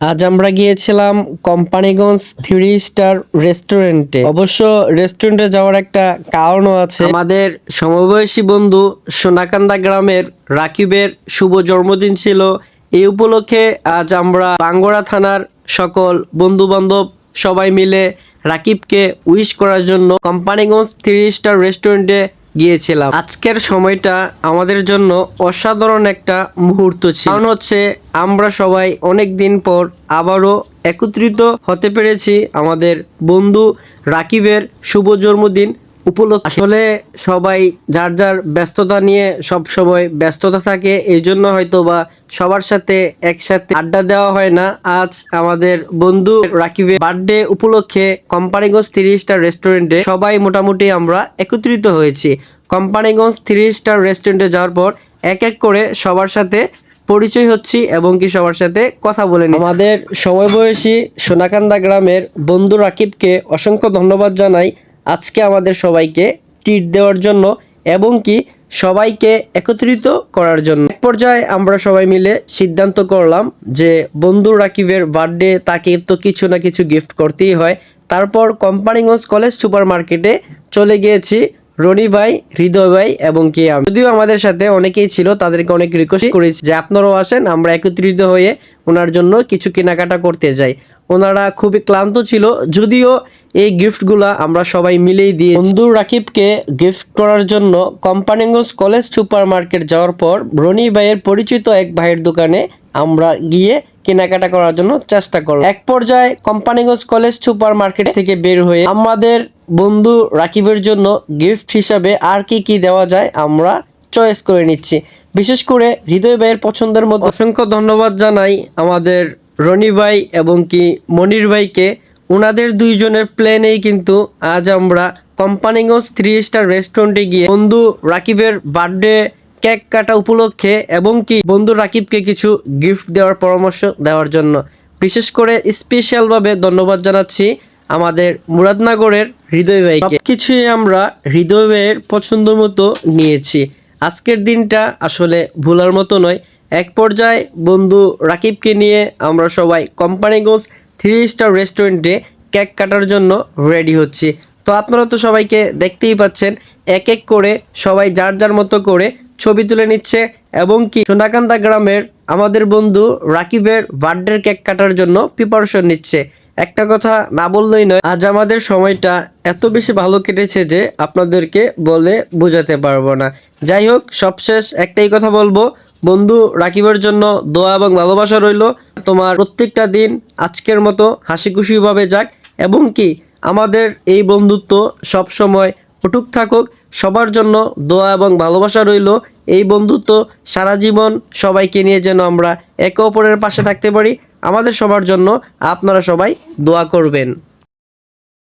আজ আমরা গিয়েছিলাম কোম্পানিগঞ্জ 3 স্টার রেস্টুরেন্টে। অবশ্য রেস্টুরেন্টে যাওয়ার একটা কারণও আছে। আমাদের সমবয়সী বন্ধু সোনাকান্দা গ্রামের রাকিবের শুভ জন্মদিন ছিল। এই উপলক্ষে আজ আমরা বাঙ্গুরা থানার সকল বন্ধু বান্ধব সবাই মিলে রাকিবকে উইশ করার জন্য কোম্পানিগঞ্জ 3 স্টার রেস্টুরেন্টে গিয়েছিলাম। আজকের সময়টা আমাদের জন্য অসাধারণ একটা মুহূর্ত ছিল। কারণ হচ্ছে আমরা সবাই অনেক দিন পর আবারও একত্রিত হতে পেরেছি আমাদের বন্ধু রাকিবের শুভ জন্মদিন উপলক্ষে। আসলে সবাই যার যার ব্যস্ততা নিয়ে সব সময় ব্যস্ততা থাকে, এই জন্য হয়তো বা সবার সাথে একসাথে আড্ডা দেওয়া হয় না। আজ আমাদের বন্ধু রাকিবের বার্থডে উপলক্ষে কোম্পানিগঞ্জ 3 স্টার রেস্টুরেন্টে সবাই মোটামুটি আমরা একত্রিত হয়েছি। কোম্পানিগঞ্জ 3 স্টার রেস্টুরেন্টে যাওয়ার পর এক এক করে সবার সাথে পরিচয় হচ্ছি এবং কি সবার সাথে কথা বলে নিই। আমাদের সমবয়সী সোনাকান্দা গ্রামের বন্ধু রাকিবকে অসংখ্য ধন্যবাদ জানাই আজকে আমাদের সবাইকে ট্রিট দেওয়ার জন্য এবং কি সবাইকে একত্রিত করার জন্য। এক পর্যায়ে আমরা সবাই মিলে সিদ্ধান্ত করলাম যে বন্ধু রাকিবের বার্থডে, তাকে তো কিছু না কিছু গিফট করতেই হয়। তারপর কোম্পানিগঞ্জ কলেজ সুপার মার্কেটে চলে গিয়েছি রনি ভাই, হৃদয় ভাই এবং কি আমি। যদিও আমাদের সাথে অনেকেই ছিল, তাদেরকে অনেক রিকোয়েস্ট করেছি যে আপনারাও আসেন, আমরা একত্রিত হয়ে ওনার জন্য কিছু কেনাকাটা করতে যাই। ওনারা খুবই ক্লান্ত ছিল, যদিও এই গিফটগুলা আমরা সবাই মিলেই দিয়ে বন্ধু রাকিবকে গিফট করার জন্য কোম্পানিগঞ্জ কলেজ সুপার মার্কেট যাওয়ার পর রনি ভাইয়ের পরিচিত এক ভাইয়ের দোকানে আমরা গিয়ে কেনাকাটা করার জন্য চেষ্টা করলাম। এক পর্যায়ে কোম্পানিগঞ্জ কলেজ সুপার মার্কেট থেকে বের হয়ে আমাদের বন্ধু রাকিবের জন্য গিফট হিসাবে আর কি কি দেওয়া যায় আমরা চয়েস করে নিচ্ছি। বিশেষ করে হৃদয় ভাইয়ের পছন্দের মতো অসংখ্য ধন্যবাদ জানাই আমাদের রনি ভাই এবং কি মনির ভাইকে। ওনাদের দুইজনের প্ল্যানেই কিন্তু আজ আমরা কোম্পানিগঞ্জ 3 স্টার রেস্টুরেন্টে গিয়ে বন্ধু রাকিবের বার্থডে কেক কাটা উপলক্ষে এবং কি বন্ধু রাকিবকে কিছু গিফট দেওয়ার পরামর্শ দেওয়ার জন্য বিশেষ করে স্পেশালভাবে ধন্যবাদ জানাচ্ছি আমাদের মুরাদনগরের হৃদয় ভাইকে। সবকিছুই আমরা হৃদয় ভাইয়ের পছন্দ মতো নিয়েছি। আজকের দিনটা আসলে ভোলার মতো নয়। এক পর্যায়ে বন্ধু রাকিবকে নিয়ে আমরা সবাই কোম্পানিগঞ্জ 3 স্টার রেস্টুরেন্টে কেক কাটার জন্য রেডি হচ্ছি। তো আপনারা তো সবাইকে দেখতেই পাচ্ছেন, এক এক করে সবাই যার যার মতো করে ছবি তুলে নিচ্ছে এবং কি সোনাকান্দা গ্রামের আমাদের বন্ধু রাকিবের বার্থডে কেক কাটার জন্য প্রিপারেশন নিচ্ছে। একটা কথা না বললেই নয়, আজ আমাদের সময়টা এত বেশি ভালো কেটেছে যে আপনাদেরকে বলে বোঝাতে পারবো না। যাই হোক, সবশেষ একটাই কথা বলবো, বন্ধু রাকিবের জন্য দোয়া এবং ভালোবাসা রইল। তোমার প্রত্যেকটা দিন আজকের মতো হাসি খুশিভাবে যাক এবং কি আমাদের এই বন্ধুত্ব সব সময় অটুট থাকুক। সবার জন্য দোয়া এবং ভালোবাসা রইল। এই বন্ধুত্ব সারা জীবন সবাইকে নিয়ে যেন আমরা একে অপরের পাশে থাকতে পারি। আমাদের সবার জন্য আপনারা সবাই দোয়া করবেন।